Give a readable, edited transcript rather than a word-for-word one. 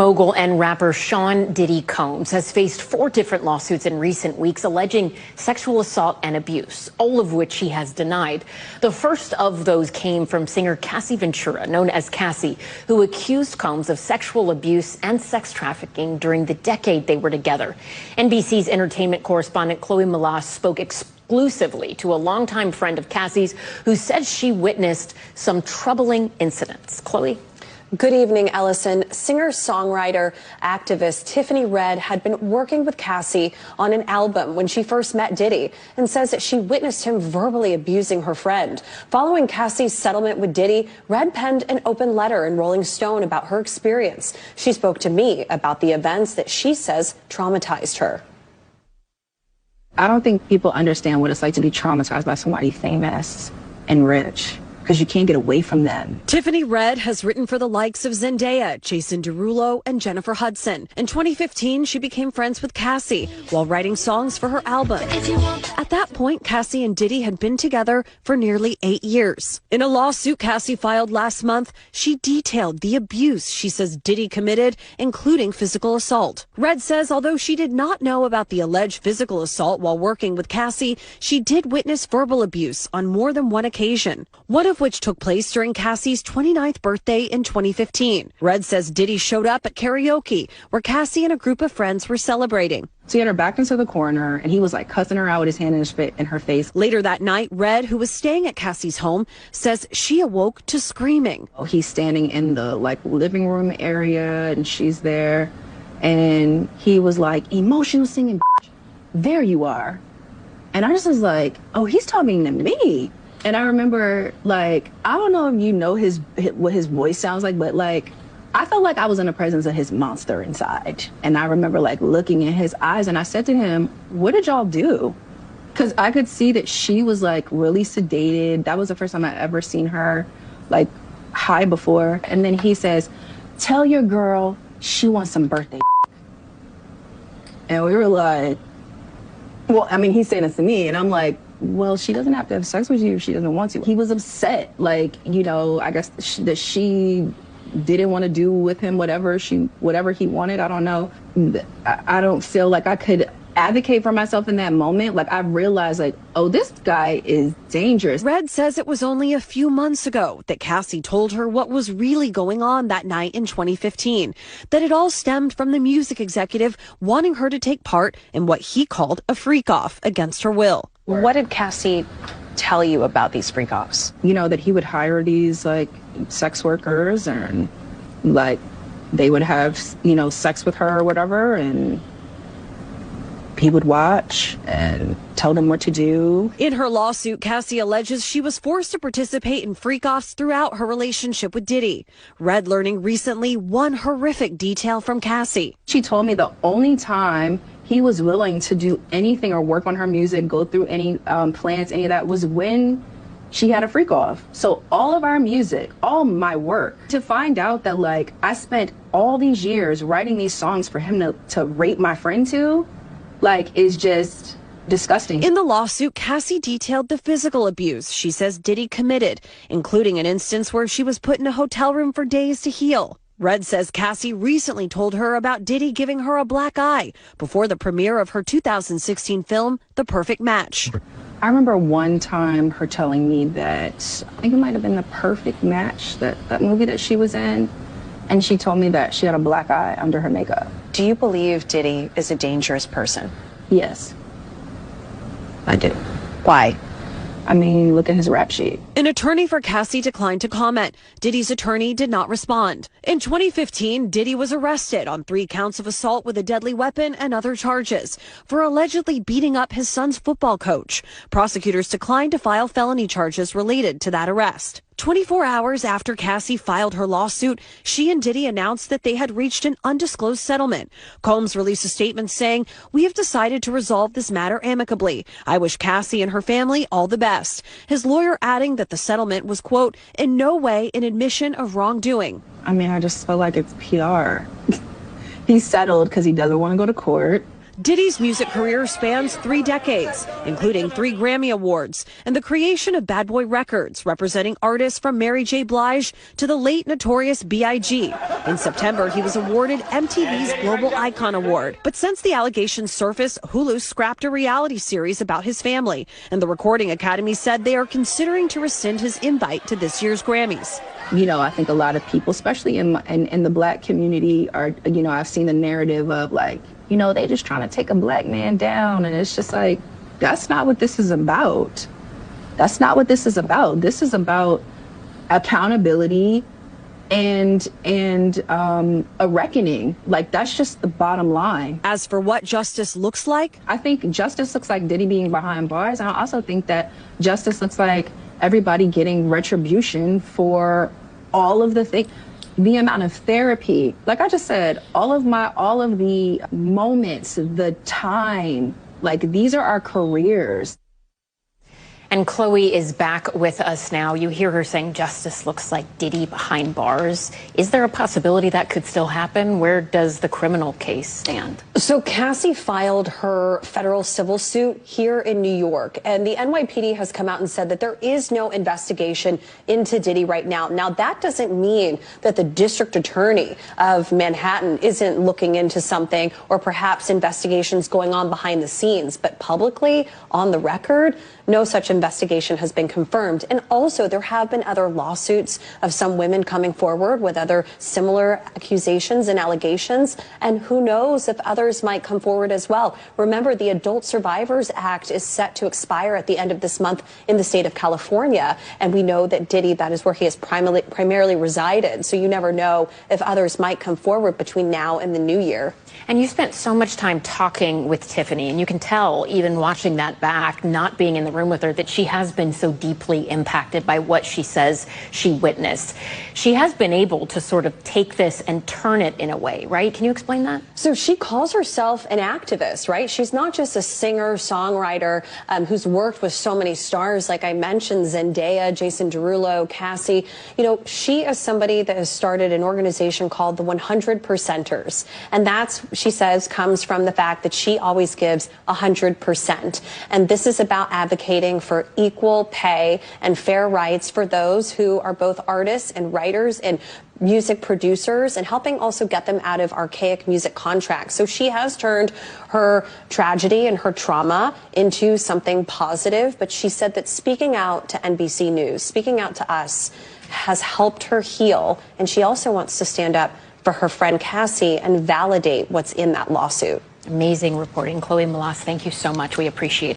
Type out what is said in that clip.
Mogul and rapper Sean Diddy Combs has faced 4 different lawsuits in recent weeks alleging sexual assault and abuse, all of which he has denied. The first of those came from singer Cassie Ventura, known as Cassie, who accused Combs of sexual abuse and sex trafficking during the decade they were together. NBC's entertainment correspondent Chloe Malas spoke exclusively to a longtime friend of Cassie's who said she witnessed some troubling incidents. Chloe? Good evening, Ellison. Singer-songwriter, activist Tiffany Red had been working with Cassie on an album when she first met Diddy and says that she witnessed him verbally abusing her friend. Following Cassie's settlement with Diddy, Red penned an open letter in Rolling Stone about her experience. She spoke to me about the events that she says traumatized her. I don't think people understand what it's like to be traumatized by somebody famous and rich, because you can't get away from them. Tiffany Red has written for the likes of Zendaya, Jason Derulo, and Jennifer Hudson. In 2015, she became friends with Cassie while writing songs for her album. At that point, Cassie and Diddy had been together for nearly 8 years. In a lawsuit Cassie filed last month, she detailed the abuse she says Diddy committed, including physical assault. Red says although she did not know about the alleged physical assault while working with Cassie, she did witness verbal abuse on more than one occasion, one of which took place during Cassie's 29th birthday in 2015. Red says Diddy showed up at karaoke where Cassie and a group of friends were celebrating. So he had her backed into the corner and he was like cussing her out with his hand in her face. Later that night, Red, who was staying at Cassie's home, says she awoke to screaming. He's standing in the living room area and she's there and he was like, emotional singing, bitch. There you are. And I just was like, oh, he's talking to me. And I remember, I don't know if you know what his voice sounds like, but I felt like I was in the presence of his monster inside. And I remember looking in his eyes and I said to him, what did y'all do? Because I could see that she was really sedated. That was the first time I ever seen her high before. And then he says, tell your girl she wants some birthday. And we were like, well, I mean, he's saying this to me and I'm like, well, she doesn't have to have sex with you if she doesn't want to. He was upset, I guess that she didn't want to do with him whatever he wanted. I don't know. I don't feel like I could advocate for myself in that moment. I realized oh, this guy is dangerous. Red says it was only a few months ago that Cassie told her what was really going on that night in 2015, that it all stemmed from the music executive wanting her to take part in what he called a freak-off against her will. What did Cassie tell you about these freak-offs? That he would hire these sex workers and they would have sex with her or whatever, and he would watch and tell them what to do. In her lawsuit, Cassie alleges she was forced to participate in freak-offs throughout her relationship with Diddy. Red learning recently one horrific detail from Cassie. She told me the only time he was willing to do anything or work on her music, go through any plans, any of that, was when she had a freak-off. So all of our music, all my work, to find out that I spent all these years writing these songs for him to rape my friend to, is just disgusting. In the lawsuit, Cassie detailed the physical abuse she says Diddy committed, including an instance where she was put in a hotel room for days to heal. Red says Cassie recently told her about Diddy giving her a black eye before the premiere of her 2016 film, The Perfect Match. I remember one time her telling me that, I think it might have been The Perfect Match, that movie that she was in, and she told me that she had a black eye under her makeup. Do you believe Diddy is a dangerous person? Yes, I do. Why? I mean, look at his rap sheet. An attorney for Cassie declined to comment. Diddy's attorney did not respond. In 2015, Diddy was arrested on 3 counts of assault with a deadly weapon and other charges for allegedly beating up his son's football coach. Prosecutors declined to file felony charges related to that arrest. 24 hours after Cassie filed her lawsuit, she and Diddy announced that they had reached an undisclosed settlement. Combs released a statement saying, "We have decided to resolve this matter amicably. I wish Cassie and her family all the best." His lawyer adding that the settlement was, quote, "in no way an admission of wrongdoing." I mean, I just feel like it's PR. He's settled because he doesn't want to go to court. Diddy's music career spans 3 decades, including 3 Grammy Awards and the creation of Bad Boy Records, representing artists from Mary J. Blige to the late Notorious B.I.G. In September, he was awarded MTV's Global Icon Award. But since the allegations surfaced, Hulu scrapped a reality series about his family, and the Recording Academy said they are considering to rescind his invite to this year's Grammys. You know, I think a lot of people, especially in the Black community, are, you know, I've seen the narrative of like, you know, they just trying to take a Black man down. And it's just like, that's not what this is about. That's not what this is about. This is about accountability and a reckoning. Like, that's just the bottom line. As for what justice looks like, I think justice looks like Diddy being behind bars. And I also think that justice looks like everybody getting retribution for all of the things. The amount of therapy, like I just said, all of the moments, the time, like these are our careers. And Chloe is back with us now. You hear her saying justice looks like Diddy behind bars. Is there a possibility that could still happen? Where does the criminal case stand? So Cassie filed her federal civil suit here in New York, and the NYPD has come out and said that there is no investigation into Diddy right now. Now, that doesn't mean that the district attorney of Manhattan isn't looking into something, or perhaps investigations going on behind the scenes. But publicly, on the record, no such investigation has been confirmed. And also, there have been other lawsuits of some women coming forward with other similar accusations and allegations. And who knows if others might come forward as well. Remember, the Adult Survivors Act is set to expire at the end of this month in the state of California. And we know that Diddy, that is where he has primarily resided. So you never know if others might come forward between now and the new year. And you spent so much time talking with Tiffany, and you can tell, even watching that back, not being in the room with her, that she has been so deeply impacted by what she says she witnessed. She has been able to sort of take this and turn it in a way, right? Can you explain that? So she calls herself an activist, right? She's not just a singer, songwriter who's worked with so many stars, like I mentioned, Zendaya, Jason Derulo, Cassie. You know, she is somebody that has started an organization called the 100%ers. And that's, she says, comes from the fact that she always gives 100%. And this is about advocating for equal pay and fair rights for those who are both artists and writers and music producers, and helping also get them out of archaic music contracts. So she has turned her tragedy and her trauma into something positive, but she said that speaking out to NBC News, speaking out to us, has helped her heal, and she also wants to stand up for her friend Cassie and validate what's in that lawsuit. Amazing reporting. Chloe Malas, thank you so much. We appreciate it.